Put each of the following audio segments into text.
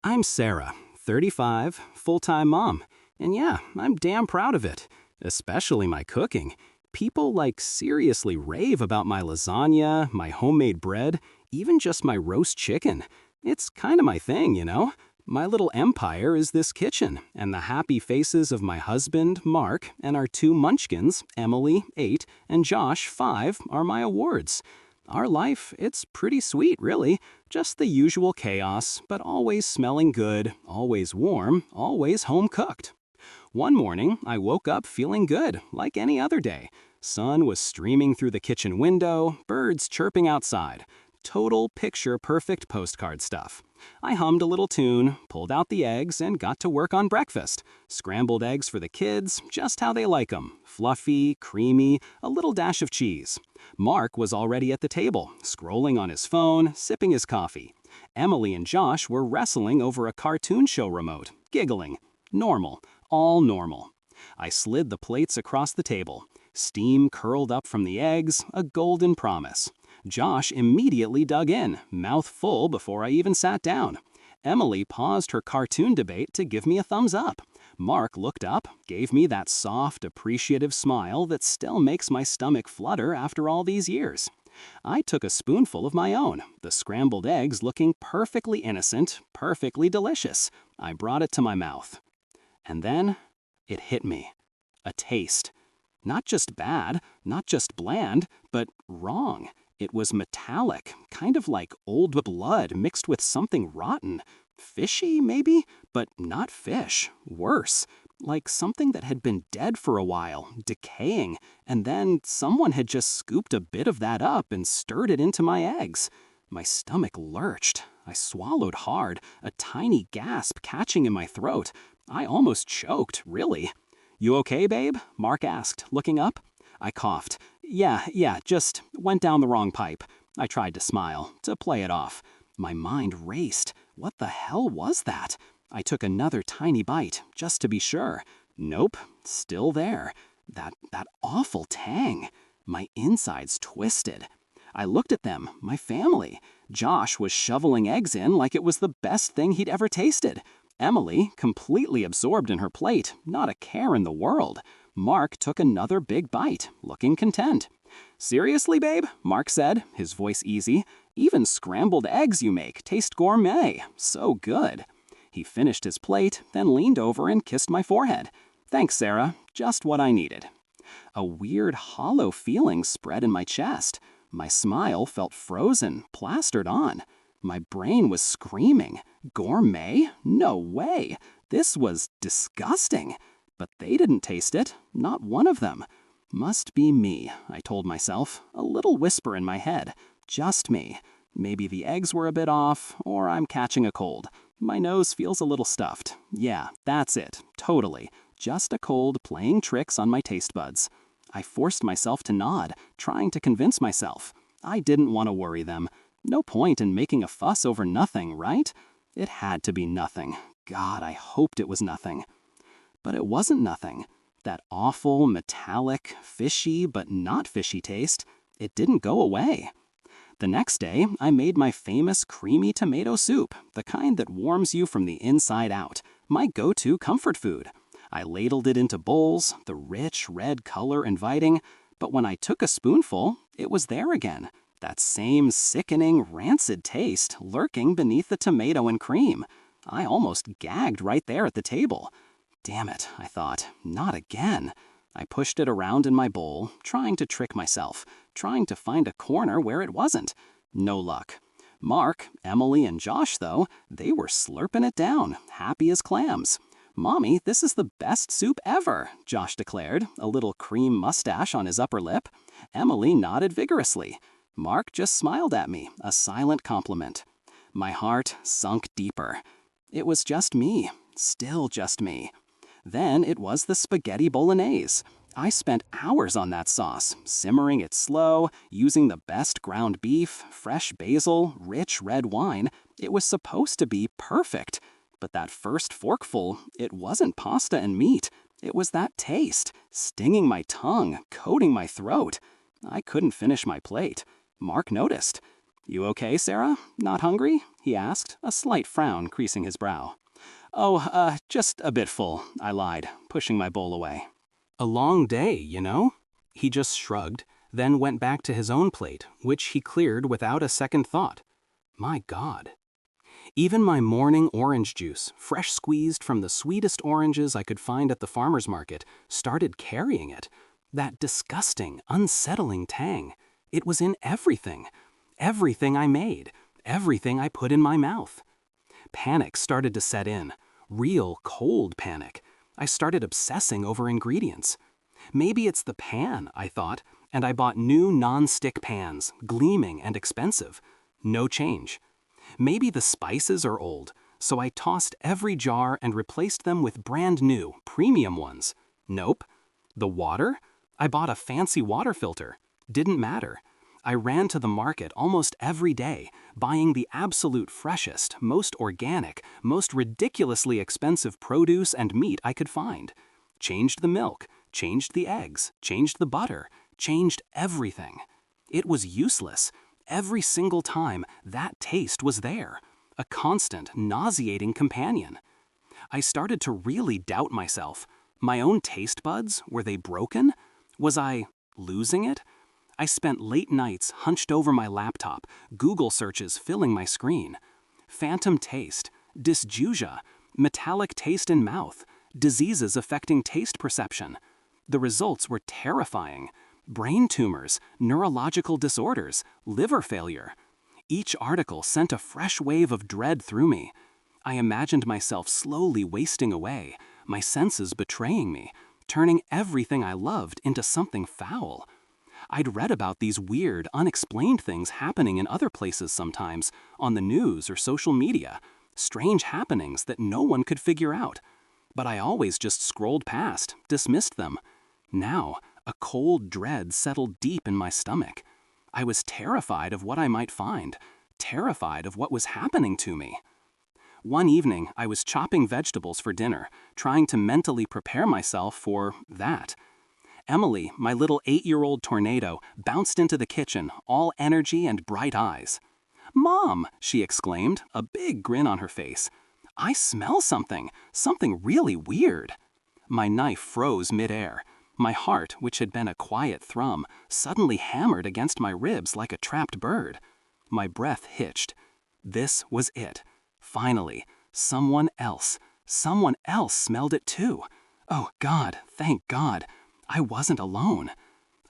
I'm Sarah, 35, full-time mom. And yeah, I'm damn proud of it, especially my cooking. People seriously rave about my lasagna, my homemade bread, even just my roast chicken. It's kind of my thing, you know? My little empire is this kitchen, and the happy faces of my husband, Mark, and our two munchkins, Emily, 8, and Josh, 5, are my awards. Our life, it's pretty sweet, really. Just the usual chaos, but always smelling good, always warm, always home cooked. One morning, I woke up feeling good, like any other day. Sun was streaming through the kitchen window, birds chirping outside. Total picture-perfect postcard stuff. I hummed a little tune, pulled out the eggs, and got to work on breakfast. Scrambled eggs for the kids, just how they like 'em. Fluffy, creamy, a little dash of cheese. Mark was already at the table, scrolling on his phone, sipping his coffee. Emily and Josh were wrestling over a cartoon show remote, giggling. Normal, all normal. I slid the plates across the table. Steam curled up from the eggs, a golden promise. Josh immediately dug in, mouth full before I even sat down. Emily paused her cartoon debate to give me a thumbs up. Mark looked up, gave me that soft, appreciative smile that still makes my stomach flutter after all these years. I took a spoonful of my own, the scrambled eggs looking perfectly innocent, perfectly delicious. I brought it to my mouth. And then it hit me. A taste. Not just bad, not just bland, but wrong. It was metallic, kind of like old blood mixed with something rotten. Fishy, maybe? But not fish. Worse. Like something that had been dead for a while, decaying, and then someone had just scooped a bit of that up and stirred it into my eggs. My stomach lurched. I swallowed hard, a tiny gasp catching in my throat. I almost choked, really. "You okay, babe?" Mark asked, looking up. I coughed. Yeah, just went down the wrong pipe. I tried to smile, to play it off. My mind raced. What the hell was that? I took another tiny bite, just to be sure. Nope, still there. That awful tang. My insides twisted. I looked at them, my family. Josh was shoveling eggs in like it was the best thing he'd ever tasted. Emily, completely absorbed in her plate, not a care in the world. Mark took another big bite, looking content. "Seriously, babe?" Mark said, his voice easy. "Even scrambled eggs you make taste gourmet. So good." He finished his plate, then leaned over and kissed my forehead. "Thanks, Sarah. Just what I needed." A weird, hollow feeling spread in my chest. My smile felt frozen, plastered on. My brain was screaming. Gourmet? No way. This was disgusting. But they didn't taste it. Not one of them. Must be me, I told myself, a little whisper in my head. Just me. Maybe the eggs were a bit off, or I'm catching a cold. My nose feels a little stuffed. Yeah, that's it. Totally. Just a cold playing tricks on my taste buds. I forced myself to nod, trying to convince myself. I didn't want to worry them. No point in making a fuss over nothing, right? It had to be nothing. God, I hoped it was nothing. But it wasn't nothing. That awful, metallic, fishy but not fishy taste, it didn't go away. The next day, I made my famous creamy tomato soup, the kind that warms you from the inside out, my go-to comfort food. I ladled it into bowls, the rich red color inviting, but when I took a spoonful, it was there again. That same sickening, rancid taste lurking beneath the tomato and cream. I almost gagged right there at the table. Damn it, I thought, not again. I pushed it around in my bowl, trying to trick myself, trying to find a corner where it wasn't. No luck. Mark, Emily, and Josh, though, they were slurping it down, happy as clams. "Mommy, this is the best soup ever," Josh declared, a little cream mustache on his upper lip. Emily nodded vigorously. Mark just smiled at me, a silent compliment. My heart sunk deeper. It was just me, still just me. Then it was the spaghetti bolognese. I spent hours on that sauce, simmering it slow, using the best ground beef, fresh basil, rich red wine. It was supposed to be perfect. But that first forkful, it wasn't pasta and meat. It was that taste, stinging my tongue, coating my throat. I couldn't finish my plate. Mark noticed. You okay, Sarah? Not hungry? He asked, a slight frown creasing his brow. Oh, just a bit full, I lied, pushing my bowl away. A long day, you know? He just shrugged, then went back to his own plate, which he cleared without a second thought. My God. Even my morning orange juice, fresh squeezed from the sweetest oranges I could find at the farmer's market, started carrying it. That disgusting, unsettling tang. It was in everything. Everything I made. Everything I put in my mouth. Panic started to set in. Real, cold panic. I started obsessing over ingredients. Maybe it's the pan, I thought, and I bought new non-stick pans, gleaming and expensive. No change. Maybe the spices are old, so I tossed every jar and replaced them with brand new, premium ones. Nope. The water? I bought a fancy water filter. Didn't matter. I ran to the market almost every day, buying the absolute freshest, most organic, most ridiculously expensive produce and meat I could find. Changed the milk, changed the eggs, changed the butter, changed everything. It was useless. Every single time, that taste was there, a constant, nauseating companion. I started to really doubt myself. My own taste buds, were they broken? Was I losing it? I spent late nights hunched over my laptop, Google searches filling my screen. Phantom taste, dysgeusia, metallic taste in mouth, diseases affecting taste perception. The results were terrifying. Brain tumors, neurological disorders, liver failure. Each article sent a fresh wave of dread through me. I imagined myself slowly wasting away, my senses betraying me, turning everything I loved into something foul. I'd read about these weird, unexplained things happening in other places sometimes, on the news or social media, strange happenings that no one could figure out. But I always just scrolled past, dismissed them. Now, a cold dread settled deep in my stomach. I was terrified of what I might find, terrified of what was happening to me. One evening, I was chopping vegetables for dinner, trying to mentally prepare myself for that. Emily, my little 8-year-old tornado, bounced into the kitchen, all energy and bright eyes. "Mom," she exclaimed, a big grin on her face. "I smell something really weird." My knife froze midair. My heart, which had been a quiet thrum, suddenly hammered against my ribs like a trapped bird. My breath hitched. This was it. Finally, someone else smelled it too. Oh God, thank God. I wasn't alone.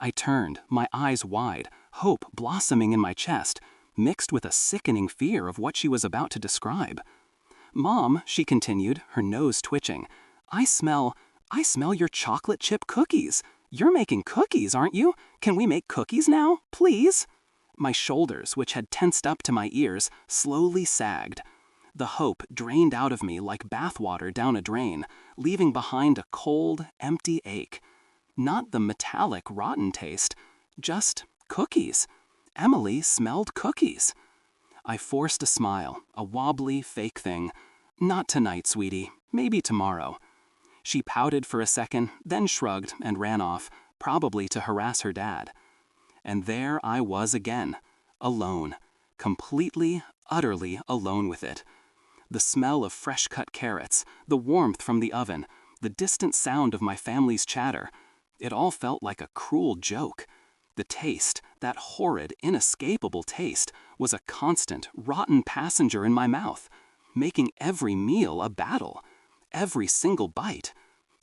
I turned, my eyes wide, hope blossoming in my chest, mixed with a sickening fear of what she was about to describe. "Mom," she continued, her nose twitching, I smell your chocolate chip cookies. You're making cookies, aren't you? Can we make cookies now, please?" My shoulders, which had tensed up to my ears, slowly sagged. The hope drained out of me like bathwater down a drain, leaving behind a cold, empty ache. Not the metallic, rotten taste, just cookies. Emily smelled cookies. I forced a smile, a wobbly, fake thing. "Not tonight, sweetie. Maybe tomorrow." She pouted for a second, then shrugged and ran off, probably to harass her dad. And there I was again, alone, completely, utterly alone with it. The smell of fresh-cut carrots, the warmth from the oven, the distant sound of my family's chatter, it all felt like a cruel joke. The taste, that horrid, inescapable taste, was a constant, rotten passenger in my mouth, making every meal a battle. Every single bite.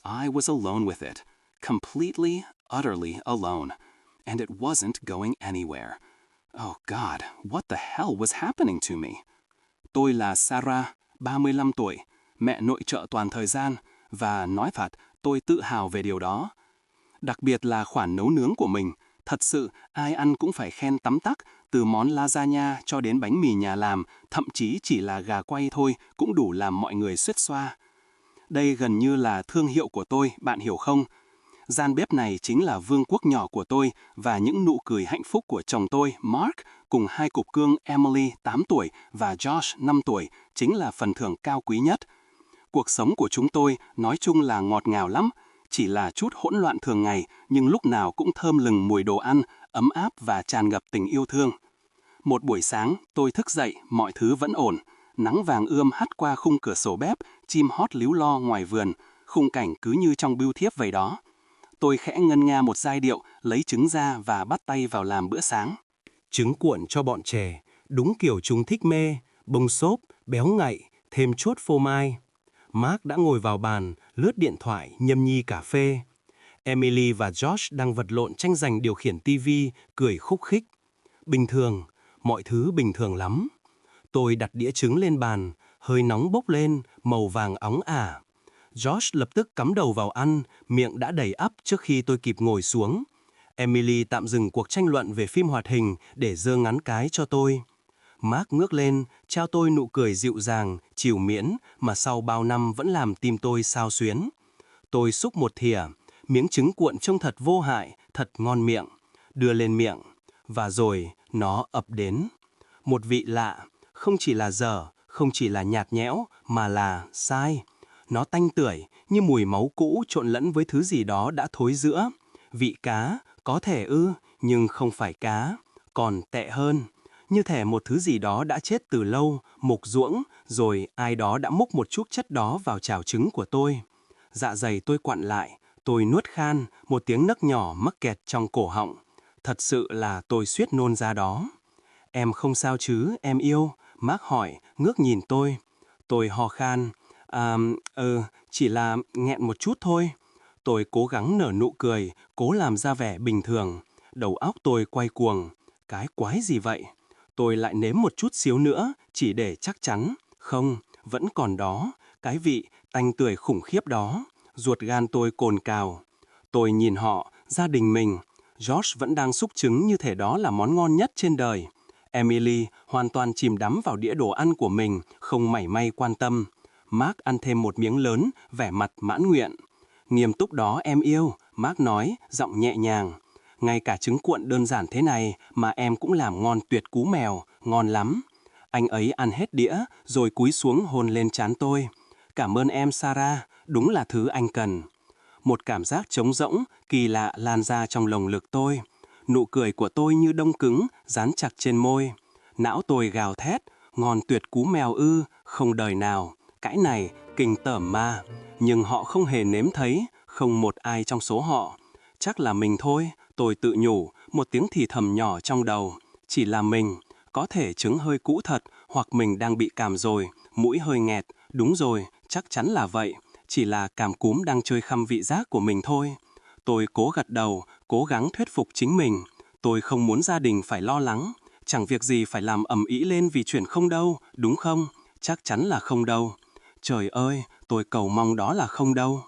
I was alone with it, completely, utterly alone, and it wasn't going anywhere. Oh God, what the hell was happening to me? Tôi là Sarah, 35 tuổi, mẹ nội trợ toàn thời gian, và nói thật, tôi tự hào về điều đó. Đặc biệt là khoản nấu nướng của mình, thật sự ai ăn cũng phải khen tấm tắc, từ món lasagna cho đến bánh mì nhà làm, thậm chí chỉ là gà quay thôi cũng đủ làm mọi người xuết xoa. Đây gần như là thương hiệu của tôi, bạn hiểu không? Gian bếp này chính là vương quốc nhỏ của tôi và những nụ cười hạnh phúc của chồng tôi, Mark, cùng hai cục cưng Emily 8 tuổi và Josh 5 tuổi, chính là phần thưởng cao quý nhất. Cuộc sống của chúng tôi nói chung là ngọt ngào lắm, chỉ là chút hỗn loạn thường ngày nhưng lúc nào cũng thơm lừng mùi đồ ăn, ấm áp và tràn ngập tình yêu thương. Một buổi sáng, tôi thức dậy, mọi thứ vẫn ổn. Nắng vàng ươm hắt qua khung cửa sổ bếp, chim hót líu lo ngoài vườn, khung cảnh cứ như trong bưu thiếp vậy đó. Tôi khẽ ngân nga một giai điệu, lấy trứng ra và bắt tay vào làm bữa sáng. Trứng cuộn cho bọn trẻ, đúng kiểu chúng thích mê, bông xốp, béo ngậy, thêm chốt phô mai. Mark đã ngồi vào bàn, lướt điện thoại, nhâm nhi cà phê. Emily và Josh đang vật lộn tranh giành điều khiển tivi, cười khúc khích. Bình thường, mọi thứ bình thường lắm. Tôi đặt đĩa trứng lên bàn, hơi nóng bốc lên, màu vàng óng ả. Josh lập tức cắm đầu vào ăn, miệng đã đầy ắp trước khi tôi kịp ngồi xuống. Emily tạm dừng cuộc tranh luận về phim hoạt hình để giơ ngắn cái cho tôi. Mark ngước lên, trao tôi nụ cười dịu dàng, trìu miễn mà sau bao năm vẫn làm tim tôi xao xuyến. Tôi xúc một thìa, miếng trứng cuộn trông thật vô hại, thật ngon miệng. Đưa lên miệng, và rồi nó ập đến. Một vị lạ, không chỉ là dở, không chỉ là nhạt nhẽo, mà là sai. Nó tanh tưởi như mùi máu cũ trộn lẫn với thứ gì đó đã thối rữa. Vị cá, có thể nhưng không phải cá. Còn tệ hơn, như thể một thứ gì đó đã chết từ lâu, mục ruỗng, rồi ai đó đã múc một chút chất đó vào chảo trứng của tôi. Dạ dày tôi quặn lại, tôi nuốt khan, một tiếng nấc nhỏ mắc kẹt trong cổ họng. Thật sự là tôi suýt nôn ra đó. Em không sao chứ, em yêu? Mark hỏi, ngước nhìn tôi. Tôi ho khan. Chỉ là nghẹn một chút thôi. Tôi cố gắng nở nụ cười, cố làm ra vẻ bình thường. Đầu óc tôi quay cuồng. Cái quái gì vậy? Tôi lại nếm một chút xíu nữa, chỉ để chắc chắn. Không, vẫn còn đó. Cái vị tanh tưởi khủng khiếp đó. Ruột gan tôi cồn cào. Tôi nhìn họ, gia đình mình. George vẫn đang xúc trứng như thể đó là món ngon nhất trên đời. Emily hoàn toàn chìm đắm vào đĩa đồ ăn của mình, không mảy may quan tâm. Mark ăn thêm một miếng lớn, vẻ mặt mãn nguyện. Nghiêm túc đó em yêu, Mark nói, giọng nhẹ nhàng. Ngay cả trứng cuộn đơn giản thế này mà em cũng làm ngon tuyệt cú mèo, ngon lắm. Anh ấy ăn hết đĩa, rồi cúi xuống hôn lên trán tôi. Cảm ơn em Sarah, đúng là thứ anh cần. Một cảm giác trống rỗng, kỳ lạ lan ra trong lồng ngực tôi. Nụ cười của tôi như đông cứng, dán chặt trên môi. Não tôi gào thét, ngon tuyệt cú mèo không đời nào. Cãi này, kinh tởm ma. Nhưng họ không hề nếm thấy, không một ai trong số họ. Chắc là mình thôi, tôi tự nhủ, một tiếng thì thầm nhỏ trong đầu. Chỉ là mình, có thể trứng hơi cũ thật, hoặc mình đang bị cảm rồi, mũi hơi nghẹt. Đúng rồi, chắc chắn là vậy. Chỉ là cảm cúm đang chơi khăm vị giác của mình thôi. Tôi cố gật đầu, cố gắng thuyết phục chính mình. Tôi không muốn gia đình phải lo lắng. Chẳng việc gì phải làm ầm ĩ lên vì chuyện không đâu, đúng không? Chắc chắn là không đâu. Trời ơi, tôi cầu mong đó là không đâu.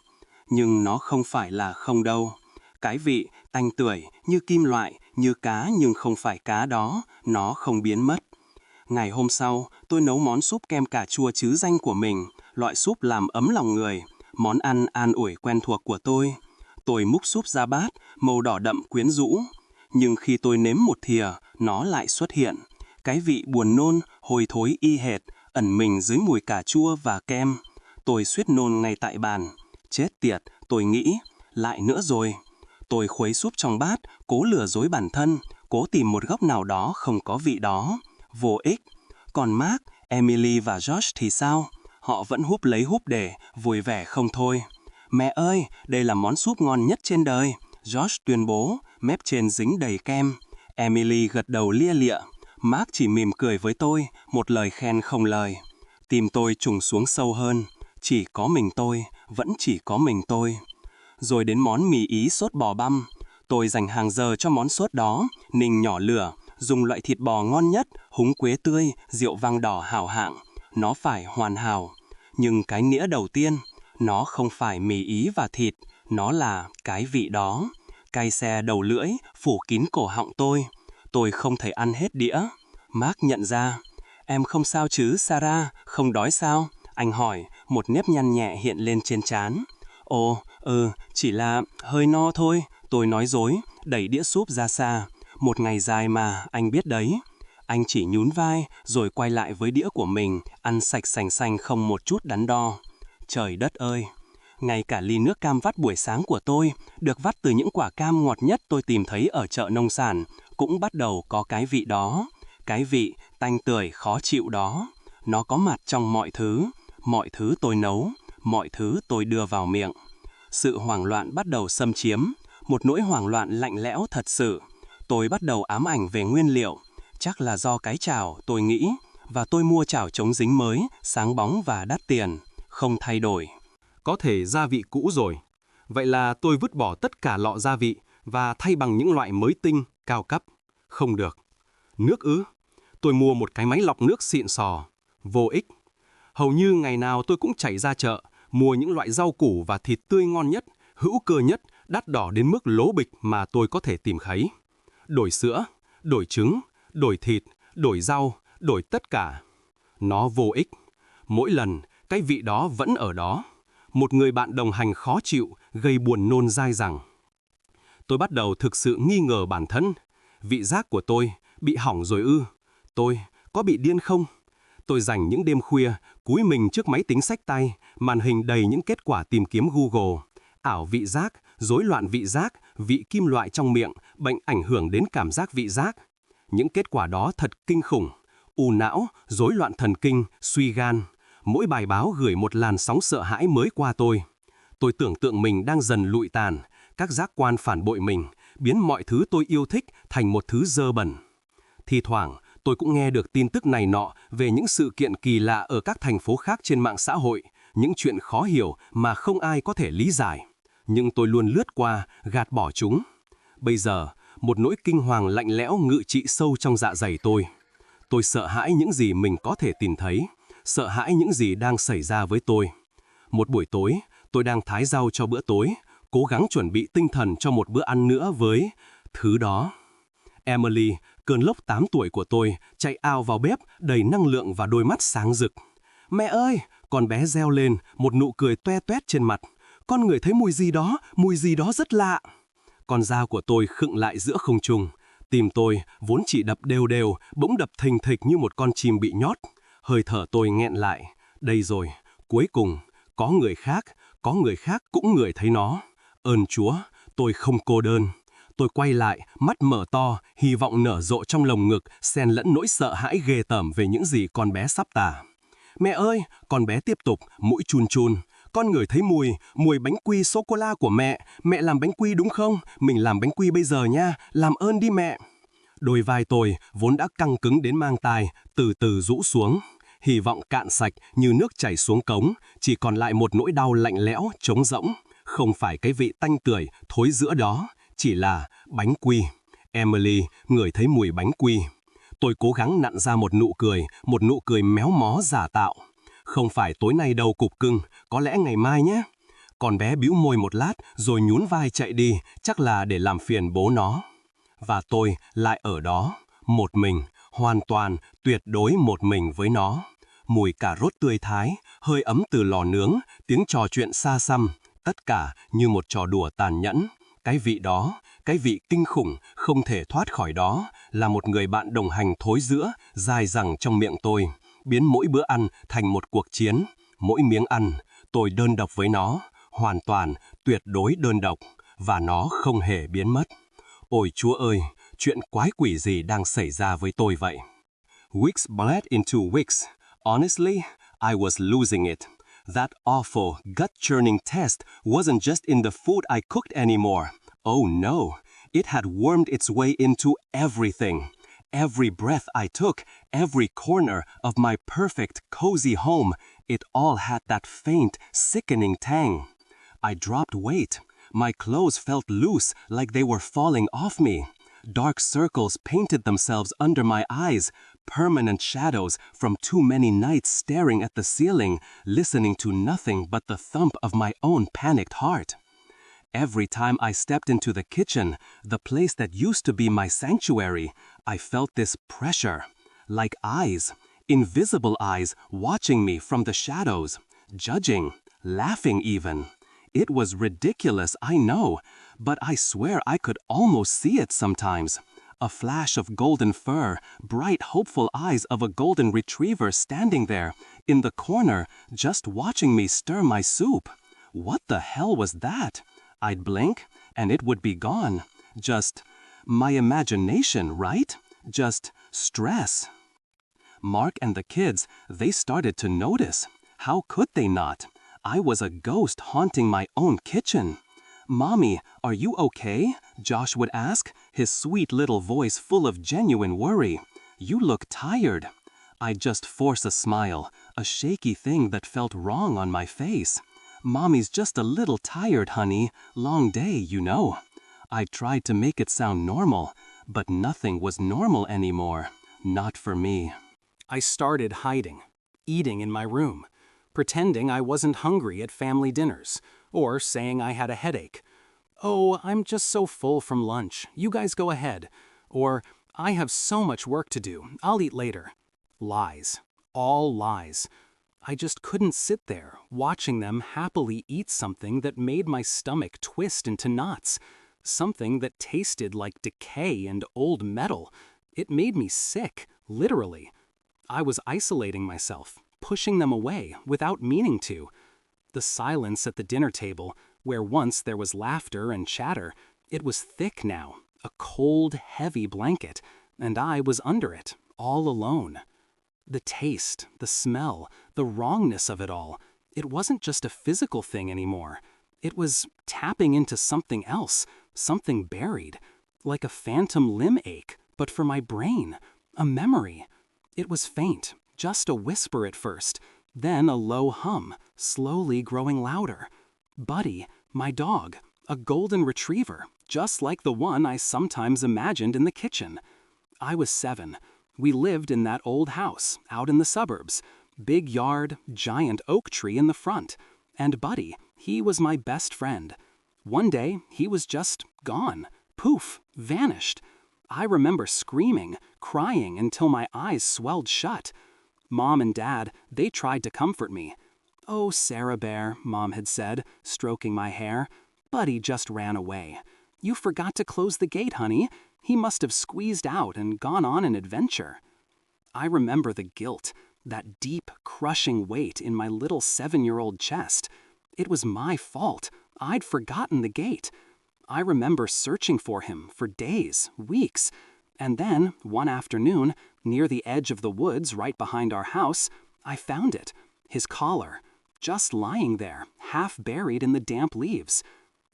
Nhưng nó không phải là không đâu. Cái vị tanh tưởi như kim loại, như cá nhưng không phải cá đó, nó không biến mất. Ngày hôm sau, tôi nấu món súp kem cà chua trứ danh của mình, loại súp làm ấm lòng người, món ăn an ủi quen thuộc của tôi. Tôi múc súp ra bát, màu đỏ đậm quyến rũ. Nhưng khi tôi nếm một thìa, nó lại xuất hiện. Cái vị buồn nôn, hôi thối y hệt, ẩn mình dưới mùi cà chua và kem. Tôi suýt nôn ngay tại bàn. Chết tiệt, tôi nghĩ, lại nữa rồi. Tôi khuấy súp trong bát, cố lừa dối bản thân, cố tìm một góc nào đó không có vị đó. Vô ích. Còn Mark, Emily và Josh thì sao? Họ vẫn húp lấy húp để, vui vẻ không thôi. Mẹ ơi, đây là món súp ngon nhất trên đời. Josh tuyên bố, mép trên dính đầy kem. Emily gật đầu lia lịa. Mark chỉ mỉm cười với tôi, một lời khen không lời. Tim tôi trùng xuống sâu hơn. Chỉ có mình tôi, vẫn chỉ có mình tôi. Rồi đến món mì Ý sốt bò băm. Tôi dành hàng giờ cho món sốt đó, ninh nhỏ lửa, dùng loại thịt bò ngon nhất, húng quế tươi, rượu vang đỏ hảo hạng. Nó phải hoàn hảo. Nhưng cái nĩa đầu tiên, nó không phải mì Ý và thịt, nó là cái vị đó. Cay xe đầu lưỡi, phủ kín cổ họng tôi. Tôi không thể ăn hết đĩa. Mark nhận ra. Em không sao chứ, Sarah, không đói sao? Anh hỏi, một nếp nhăn nhẹ hiện lên trên trán. Ồ, chỉ là hơi no thôi, tôi nói dối, đẩy đĩa súp ra xa. Một ngày dài mà, anh biết đấy. Anh chỉ nhún vai, rồi quay lại với đĩa của mình, ăn sạch sành xanh không một chút đắn đo. Trời đất ơi! Ngay cả ly nước cam vắt buổi sáng của tôi, được vắt từ những quả cam ngọt nhất tôi tìm thấy ở chợ nông sản, cũng bắt đầu có cái vị đó. Cái vị tanh tưởi khó chịu đó, nó có mặt trong mọi thứ tôi nấu, mọi thứ tôi đưa vào miệng. Sự hoảng loạn bắt đầu xâm chiếm, một nỗi hoảng loạn lạnh lẽo thật sự. Tôi bắt đầu ám ảnh về nguyên liệu, chắc là do cái chảo, tôi nghĩ, và tôi mua chảo chống dính mới, sáng bóng và đắt tiền, không thay đổi. Có thể gia vị cũ rồi. Vậy là tôi vứt bỏ tất cả lọ gia vị và thay bằng những loại mới tinh, cao cấp. Không được. Nước ư? Tôi mua một cái máy lọc nước xịn sò. Vô ích. Hầu như ngày nào tôi cũng chạy ra chợ, mua những loại rau củ và thịt tươi ngon nhất, hữu cơ nhất, đắt đỏ đến mức lố bịch mà tôi có thể tìm thấy. Đổi sữa, đổi trứng, đổi thịt, đổi rau, đổi tất cả. Nó vô ích. Mỗi lần, cái vị đó vẫn ở đó. Một người bạn đồng hành khó chịu, gây buồn nôn dai dẳng. Tôi bắt đầu thực sự nghi ngờ bản thân. Vị giác của tôi bị hỏng rồi ư? Tôi có bị điên không? Tôi dành những đêm khuya, cúi mình trước máy tính xách tay, màn hình đầy những kết quả tìm kiếm Google. Ảo vị giác, rối loạn vị giác, vị kim loại trong miệng, bệnh ảnh hưởng đến cảm giác vị giác. Những kết quả đó thật kinh khủng. U não, rối loạn thần kinh, suy gan. Mỗi bài báo gửi một làn sóng sợ hãi mới qua tôi. Tôi tưởng tượng mình đang dần lụi tàn, các giác quan phản bội mình, biến mọi thứ tôi yêu thích thành một thứ dơ bẩn. Thì thoảng, tôi cũng nghe được tin tức này nọ về những sự kiện kỳ lạ ở các thành phố khác trên mạng xã hội, những chuyện khó hiểu mà không ai có thể lý giải. Nhưng tôi luôn lướt qua, gạt bỏ chúng. Bây giờ, một nỗi kinh hoàng lạnh lẽo ngự trị sâu trong dạ dày tôi. Tôi sợ hãi những gì mình có thể tìm thấy, sợ hãi những gì đang xảy ra với tôi. Một buổi tối, tôi đang thái rau cho bữa tối, cố gắng chuẩn bị tinh thần cho một bữa ăn nữa với thứ đó. Emily, cơn lốc 8 tuổi của tôi, chạy ào vào bếp, đầy năng lượng và đôi mắt sáng rực. Mẹ ơi! Con bé reo lên, một nụ cười toe toét trên mặt. Con ngửi thấy mùi gì đó rất lạ. Con dao của tôi khựng lại giữa không trung. Tim tôi, vốn chỉ đập đều đều, bỗng đập thình thịch như một con chim bị nhót. Hơi thở tôi nghẹn lại. Đây rồi, cuối cùng, có người khác cũng ngửi thấy nó. Ơn Chúa, tôi không cô đơn. Tôi quay lại, mắt mở to, hy vọng nở rộ trong lồng ngực, xen lẫn nỗi sợ hãi ghê tởm về những gì con bé sắp tả. Mẹ ơi, con bé tiếp tục, mũi chun chun. Con ngửi thấy mùi bánh quy sô-cô-la của mẹ. Mẹ làm bánh quy đúng không? Mình làm bánh quy bây giờ nha, làm ơn đi mẹ. Đôi vai tôi, vốn đã căng cứng đến mang tai, từ từ rũ xuống. Hy vọng cạn sạch như nước chảy xuống cống, chỉ còn lại một nỗi đau lạnh lẽo, trống rỗng. Không phải cái vị tanh tưởi, thối rữa đó, chỉ là bánh quy. Emily ngửi thấy mùi bánh quy. Tôi cố gắng nặn ra một nụ cười méo mó giả tạo. Không phải tối nay đâu cục cưng, có lẽ ngày mai nhé. Con bé bĩu môi một lát rồi nhún vai chạy đi, chắc là để làm phiền bố nó. Và tôi lại ở đó, một mình, hoàn toàn, tuyệt đối một mình với nó. Mùi cà rốt tươi thái, hơi ấm từ lò nướng, tiếng trò chuyện xa xăm, tất cả như một trò đùa tàn nhẫn. Cái vị đó, cái vị kinh khủng, không thể thoát khỏi đó, là một người bạn đồng hành thối rữa, dai dẳng trong miệng tôi, biến mỗi bữa ăn thành một cuộc chiến. Mỗi miếng ăn, tôi đơn độc với nó, hoàn toàn, tuyệt đối đơn độc, và nó không hề biến mất. Ôi Chúa ơi, chuyện quái quỷ gì đang xảy ra với tôi vậy? Weeks bled into weeks. Honestly, I was losing it. That awful, gut-churning taste wasn't just in the food I cooked anymore. Oh no, it had wormed its way into everything. Every breath I took, every corner of my perfect, cozy home, it all had that faint, sickening tang. I dropped weight. My clothes felt loose, like they were falling off me. Dark circles painted themselves under my eyes, permanent shadows from too many nights staring at the ceiling, listening to nothing but the thump of my own panicked heart. Every time I stepped into the kitchen, the place that used to be my sanctuary, I felt this pressure, like eyes, invisible eyes watching me from the shadows, judging, laughing even. It was ridiculous, I know, but I swear I could almost see it sometimes. A flash of golden fur, bright, hopeful eyes of a golden retriever standing there, in the corner, just watching me stir my soup. What the hell was that? I'd blink, and it would be gone. Just my imagination, right? Just stress. Mark and the kids, they started to notice. How could they not? I was a ghost haunting my own kitchen. "Mommy, are you okay?" Josh would ask, his sweet little voice full of genuine worry. "You look tired." I'd just force a smile, a shaky thing that felt wrong on my face. "Mommy's just a little tired, honey. Long day, you know." I tried to make it sound normal, but nothing was normal anymore. Not for me. I started hiding, eating in my room, pretending I wasn't hungry at family dinners, or saying I had a headache. "Oh, I'm just so full from lunch. You guys go ahead." Or, "I have so much work to do. I'll eat later." Lies. All lies. I just couldn't sit there, watching them happily eat something that made my stomach twist into knots. Something that tasted like decay and old metal. It made me sick, literally. I was isolating myself, pushing them away without meaning to. The silence at the dinner table, where once there was laughter and chatter, it was thick now, a cold, heavy blanket, and I was under it, all alone. The taste, the smell, the wrongness of it all, it wasn't just a physical thing anymore. It was tapping into something else, something buried, like a phantom limb ache, but for my brain, a memory. It was faint, just a whisper at first, then a low hum, slowly growing louder. Buddy, my dog, a golden retriever, just like the one I sometimes imagined in the kitchen. I was 7. We lived in that old house, out in the suburbs. Big yard, giant oak tree in the front. And Buddy, he was my best friend. One day, he was just gone. Poof, vanished. I remember screaming, crying until my eyes swelled shut. Mom and Dad, they tried to comfort me. "Oh, Sarah Bear," Mom had said, stroking my hair. "Buddy just ran away. You forgot to close the gate, honey. He must have squeezed out and gone on an adventure." I remember the guilt, that deep, crushing weight in my little 7-year-old chest. It was my fault. I'd forgotten the gate. I remember searching for him for days, weeks, and then, one afternoon, near the edge of the woods right behind our house, I found it, his collar, just lying there, half buried in the damp leaves.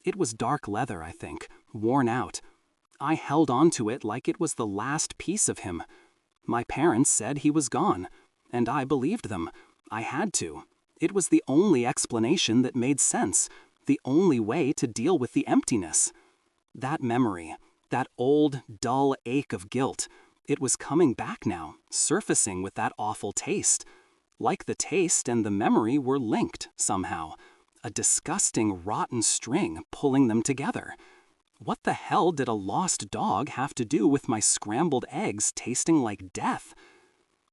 It was dark leather, I think, worn out. I held onto it like it was the last piece of him. My parents said he was gone, and I believed them. I had to. It was the only explanation that made sense, the only way to deal with the emptiness. That memory, that old, dull ache of guilt, it was coming back now, surfacing with that awful taste. Like the taste and the memory were linked somehow, a disgusting, rotten string pulling them together. What the hell did a lost dog have to do with my scrambled eggs tasting like death?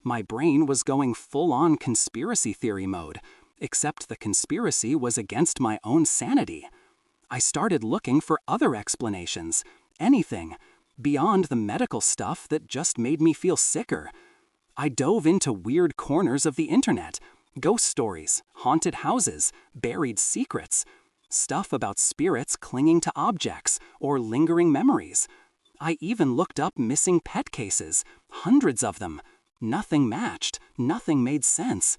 My brain was going full-on conspiracy theory mode, except the conspiracy was against my own sanity. I started looking for other explanations, anything, beyond the medical stuff that just made me feel sicker. I dove into weird corners of the internet, ghost stories, haunted houses, buried secrets, stuff about spirits clinging to objects or lingering memories. I even looked up missing pet cases, hundreds of them. Nothing matched, nothing made sense.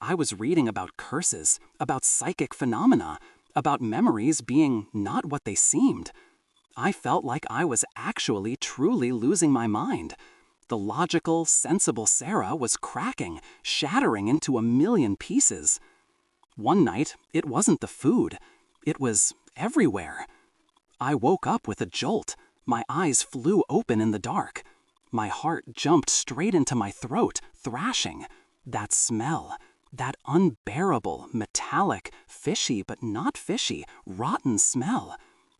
I was reading about curses, about psychic phenomena, about memories being not what they seemed. I felt like I was actually truly losing my mind. The logical, sensible Sarah was cracking, shattering into a million pieces. One night, it wasn't the food. It was everywhere. I woke up with a jolt. My eyes flew open in the dark. My heart jumped straight into my throat, thrashing. That smell, that unbearable, metallic, fishy but not fishy, rotten smell.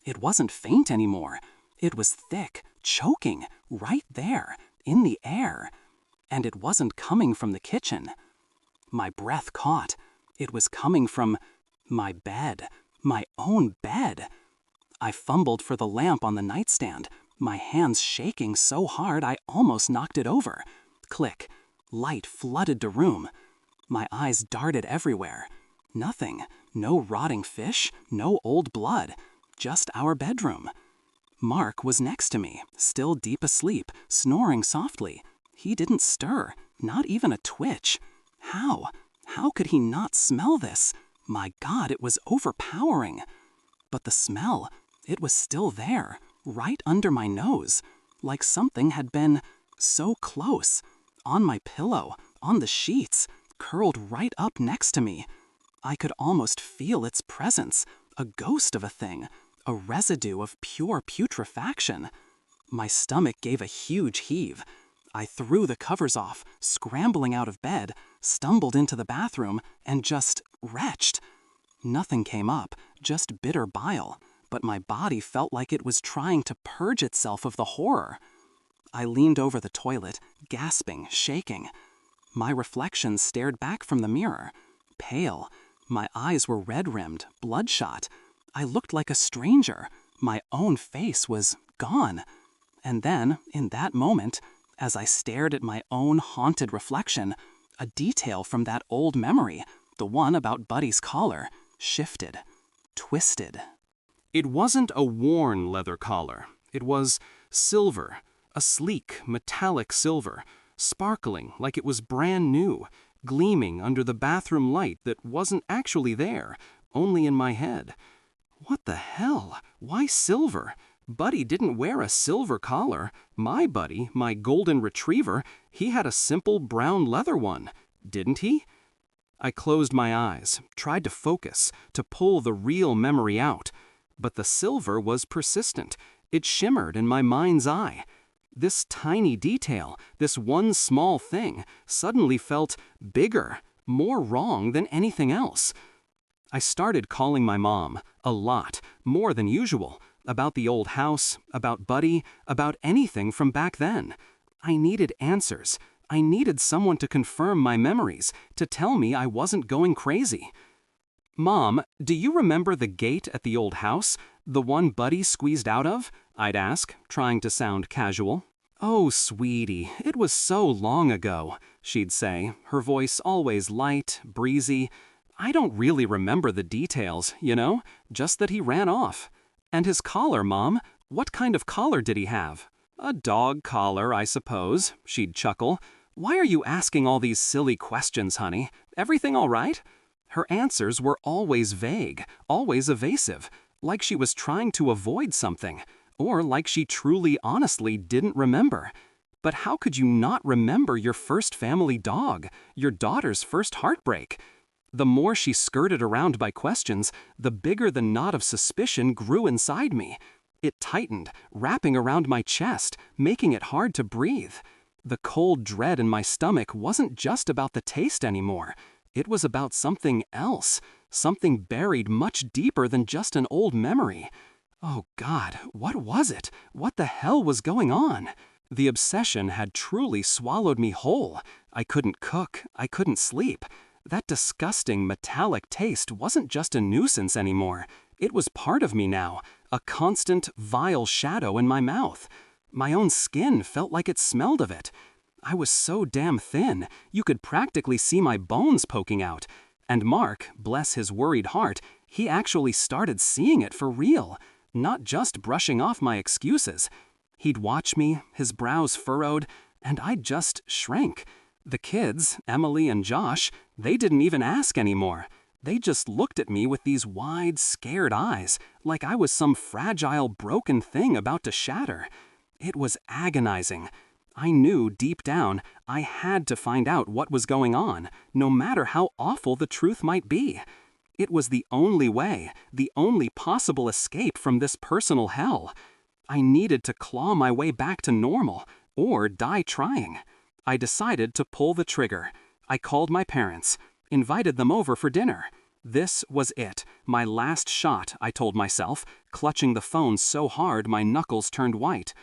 It wasn't faint anymore. It was thick, choking, right there, in the air. And it wasn't coming from the kitchen. My breath caught. It was coming from my bed, my own bed. I fumbled for the lamp on the nightstand, my hands shaking so hard I almost knocked it over. Click. Light flooded the room. My eyes darted everywhere. Nothing. No rotting fish, no old blood. Just our bedroom. Mark was next to me, still deep asleep, snoring softly. He didn't stir, not even a twitch. How? How could he not smell this? My God, it was overpowering. But the smell, it was still there, right under my nose, like something had been so close, on my pillow, on the sheets, curled right up next to me. I could almost feel its presence, a ghost of a thing, a residue of pure putrefaction. My stomach gave a huge heave. I threw the covers off, scrambling out of bed, stumbled into the bathroom, and just retched. Nothing came up, just bitter bile, but my body felt like it was trying to purge itself of the horror. I leaned over the toilet, gasping, shaking. My reflection stared back from the mirror, pale. My eyes were red-rimmed, bloodshot. I looked like a stranger. My own face was gone. And then, in that moment, as I stared at my own haunted reflection, a detail from that old memory, the one about Buddy's collar, shifted, twisted. It wasn't a worn leather collar. It was silver, a sleek, metallic silver, sparkling like it was brand new, gleaming under the bathroom light that wasn't actually there, only in my head. What the hell? Why silver? Buddy didn't wear a silver collar. My Buddy, my golden retriever, he had a simple brown leather one, didn't he? I closed my eyes, tried to focus, to pull the real memory out. But the silver was persistent. It shimmered in my mind's eye. This tiny detail, this one small thing, suddenly felt bigger, more wrong than anything else. I started calling my mom, a lot, more than usual, about the old house, about Buddy, about anything from back then. I needed answers. I needed someone to confirm my memories, to tell me I wasn't going crazy. "Mom, do you remember the gate at the old house? The one Buddy squeezed out of?" I'd ask, trying to sound casual. "Oh, sweetie, it was so long ago," she'd say, her voice always light, breezy. "I don't really remember the details, just that he ran off. And his collar, Mom, what kind of collar did he have?" "A dog collar, I suppose," she'd chuckle. "Why are you asking all these silly questions, honey? Everything all right?" Her answers were always vague, always evasive, like she was trying to avoid something, or like she truly, honestly didn't remember. But how could you not remember your first family dog, your daughter's first heartbreak? The more she skirted around my questions, the bigger the knot of suspicion grew inside me. It tightened, wrapping around my chest, making it hard to breathe. The cold dread in my stomach wasn't just about the taste anymore. It was about something else, something buried much deeper than just an old memory. Oh God, what was it? What the hell was going on? The obsession had truly swallowed me whole. I couldn't cook, I couldn't sleep. That disgusting metallic taste wasn't just a nuisance anymore. It was part of me now, a constant, vile shadow in my mouth. My own skin felt like it smelled of it. I was so damn thin, you could practically see my bones poking out. And Mark, bless his worried heart, he actually started seeing it for real, not just brushing off my excuses. He'd watch me, his brows furrowed, and I'd just shrink. The kids, Emily and Josh, they didn't even ask anymore. They just looked at me with these wide, scared eyes, like I was some fragile, broken thing about to shatter. It was agonizing. I knew deep down I had to find out what was going on, no matter how awful the truth might be. It was the only way, the only possible escape from this personal hell. I needed to claw my way back to normal, or die trying. I decided to pull the trigger. I called my parents, invited them over for dinner. This was it, my last shot, I told myself, clutching the phone so hard my knuckles turned white.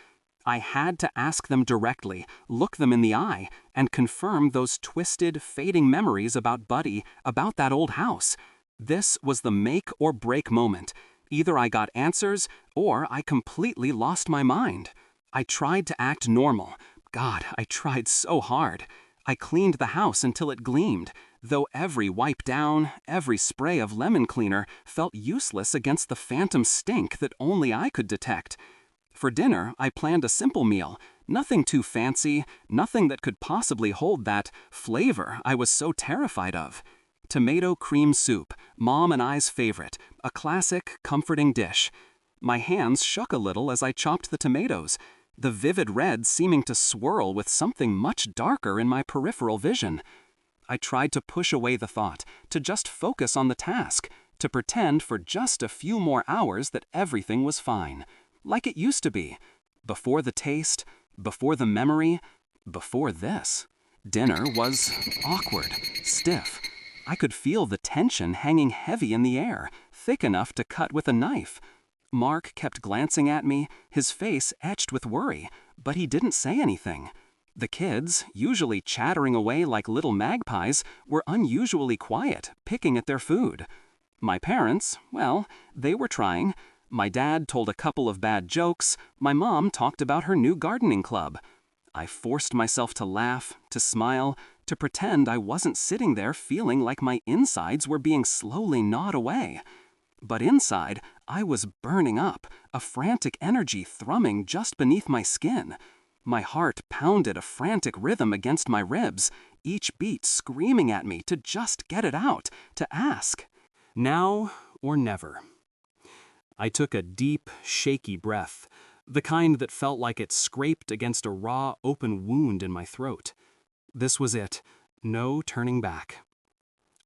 I had to ask them directly, look them in the eye, and confirm those twisted, fading memories about Buddy, about that old house. This was the make or break moment. Either I got answers, or I completely lost my mind. I tried to act normal. God, I tried so hard. I cleaned the house until it gleamed, though every wipe down, every spray of lemon cleaner felt useless against the phantom stink that only I could detect. For dinner, I planned a simple meal, nothing too fancy, nothing that could possibly hold that flavor I was so terrified of. Tomato cream soup, Mom and I's favorite, a classic, comforting dish. My hands shook a little as I chopped the tomatoes, the vivid red seeming to swirl with something much darker in my peripheral vision. I tried to push away the thought, to just focus on the task, to pretend for just a few more hours that everything was fine, like it used to be, before the taste, before the memory, before this. Dinner was awkward, stiff. I could feel the tension hanging heavy in the air, thick enough to cut with a knife. Mark kept glancing at me, his face etched with worry, but he didn't say anything. The kids, usually chattering away like little magpies, were unusually quiet, picking at their food. My parents, well, they were trying. My dad told a couple of bad jokes. My mom talked about her new gardening club. I forced myself to laugh, to smile, to pretend I wasn't sitting there feeling like my insides were being slowly gnawed away. But inside, I was burning up, a frantic energy thrumming just beneath my skin. My heart pounded a frantic rhythm against my ribs, each beat screaming at me to just get it out, to ask. Now or never. I took a deep, shaky breath, the kind that felt like it scraped against a raw, open wound in my throat. This was it. No turning back.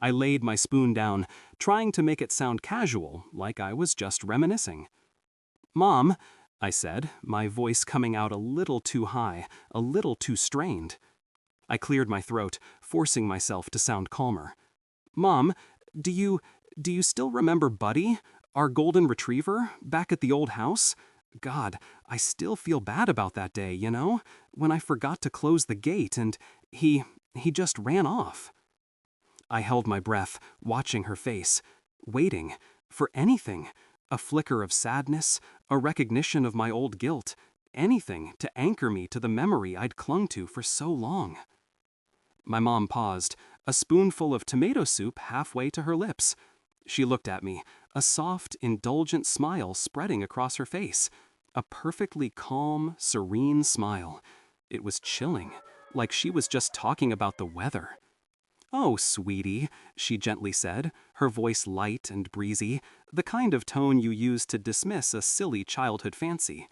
I laid my spoon down, trying to make it sound casual, like I was just reminiscing. "Mom," I said, my voice coming out a little too high, a little too strained. I cleared my throat, forcing myself to sound calmer. "Mom, do you still remember Buddy, our golden retriever, back at the old house? God, I still feel bad about that day, you know, when I forgot to close the gate and he just ran off." I held my breath, watching her face, waiting for anything, a flicker of sadness, a recognition of my old guilt, anything to anchor me to the memory I'd clung to for so long. My mom paused, a spoonful of tomato soup halfway to her lips. She looked at me, a soft, indulgent smile spreading across her face, a perfectly calm, serene smile. It was chilling, like she was just talking about the weather. "Oh, sweetie," she gently said, her voice light and breezy, the kind of tone you use to dismiss a silly childhood fancy.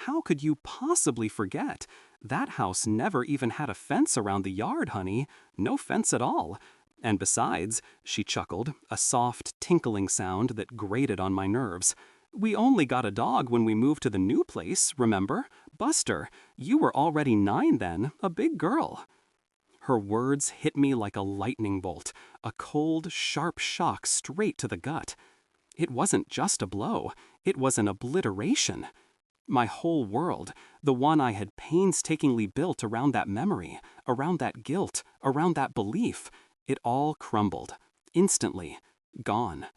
"How could you possibly forget? That house never even had a fence around the yard, honey. No fence at all. And besides," she chuckled, a soft, tinkling sound that grated on my nerves, "we only got a dog when we moved to the new place, remember? Buster, you were already 9 then, a big girl." Her words hit me like a lightning bolt, a cold, sharp shock straight to the gut. It wasn't just a blow, it was an obliteration. My whole world, the one I had painstakingly built around that memory, around that guilt, around that belief, it all crumbled, instantly, gone.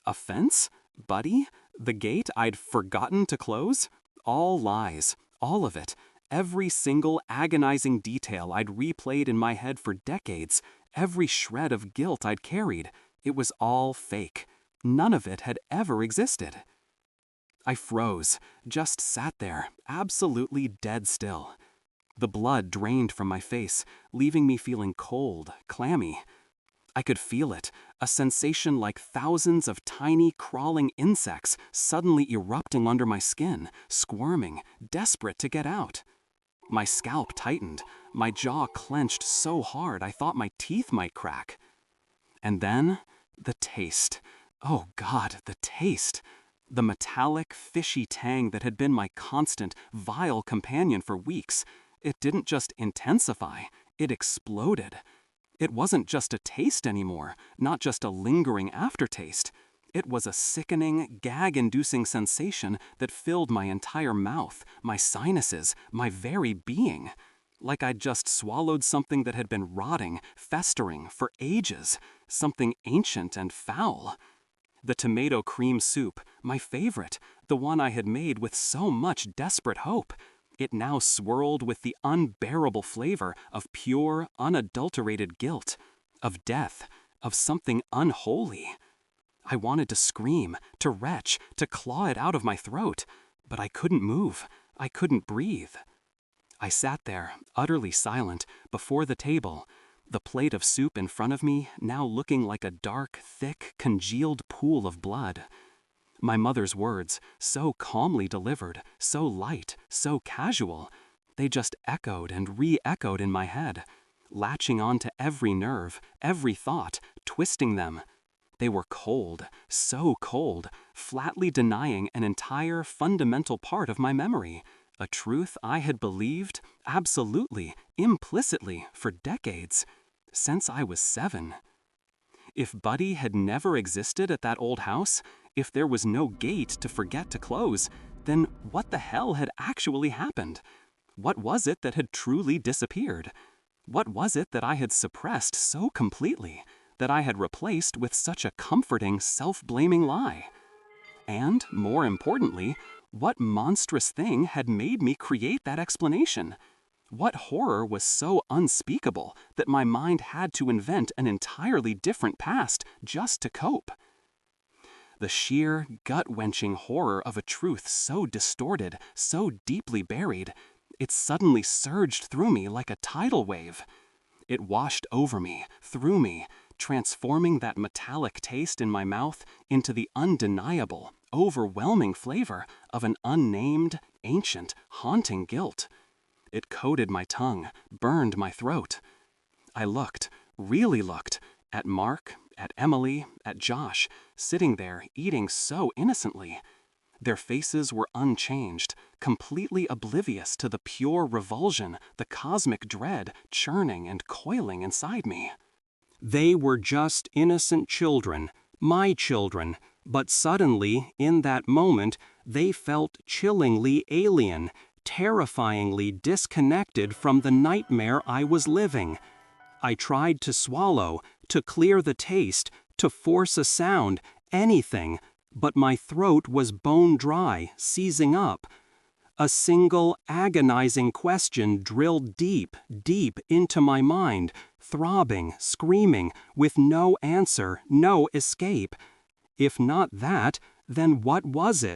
A fence? Buddy? The gate I'd forgotten to close? All lies, all of it. Every single agonizing detail I'd replayed in my head for decades, every shred of guilt I'd carried, it was all fake. None of it had ever existed. I froze, just sat there, absolutely dead still. The blood drained from my face, leaving me feeling cold, clammy. I could feel it, a sensation like thousands of tiny, crawling insects suddenly erupting under my skin, squirming, desperate to get out. My scalp tightened, my jaw clenched so hard I thought my teeth might crack. And then, the taste. Oh God, the taste. The metallic, fishy tang that had been my constant, vile companion for weeks. It didn't just intensify, it exploded. It wasn't just a taste anymore, not just a lingering aftertaste. It was a sickening, gag-inducing sensation that filled my entire mouth, my sinuses, my very being. Like I'd just swallowed something that had been rotting, festering, for ages. Something ancient and foul. The tomato cream soup, my favorite, the one I had made with so much desperate hope. It now swirled with the unbearable flavor of pure, unadulterated guilt, of death, of something unholy. I wanted to scream, to retch, to claw it out of my throat. but I couldn't move. I couldn't breathe. I sat there, utterly silent, before the table, the plate of soup in front of me now looking like a dark, thick, congealed pool of blood. My mother's words, so calmly delivered, so light, so casual, they just echoed and re-echoed in my head, latching on to every nerve, every thought, twisting them. They were cold, so cold, flatly denying an entire fundamental part of my memory, a truth I had believed, absolutely, implicitly, for decades, since I was 7. If Buddy had never existed at that old house, if there was no gate to forget to close, then what the hell had actually happened? What was it that had truly disappeared? What was it that I had suppressed so completely, that I had replaced with such a comforting, self-blaming lie? And, more importantly, what monstrous thing had made me create that explanation? What horror was so unspeakable that my mind had to invent an entirely different past just to cope? The sheer, gut-wrenching horror of a truth so distorted, so deeply buried, it suddenly surged through me like a tidal wave. It washed over me, through me, transforming that metallic taste in my mouth into the undeniable, overwhelming flavor of an unnamed, ancient, haunting guilt. It coated my tongue, burned my throat. I looked, really looked, at Mark, at Emily, at Josh, sitting there eating so innocently. Their faces were unchanged, completely oblivious to the pure revulsion, the cosmic dread churning and coiling inside me. They were just innocent children, my children, but suddenly, in that moment, they felt chillingly alien, terrifyingly disconnected from the nightmare I was living. I tried to swallow, to clear the taste, to force a sound, anything, but my throat was bone dry, seizing up. A single agonizing question drilled deep, deep into my mind, throbbing, screaming, with no answer, no escape. If not that, then what was it?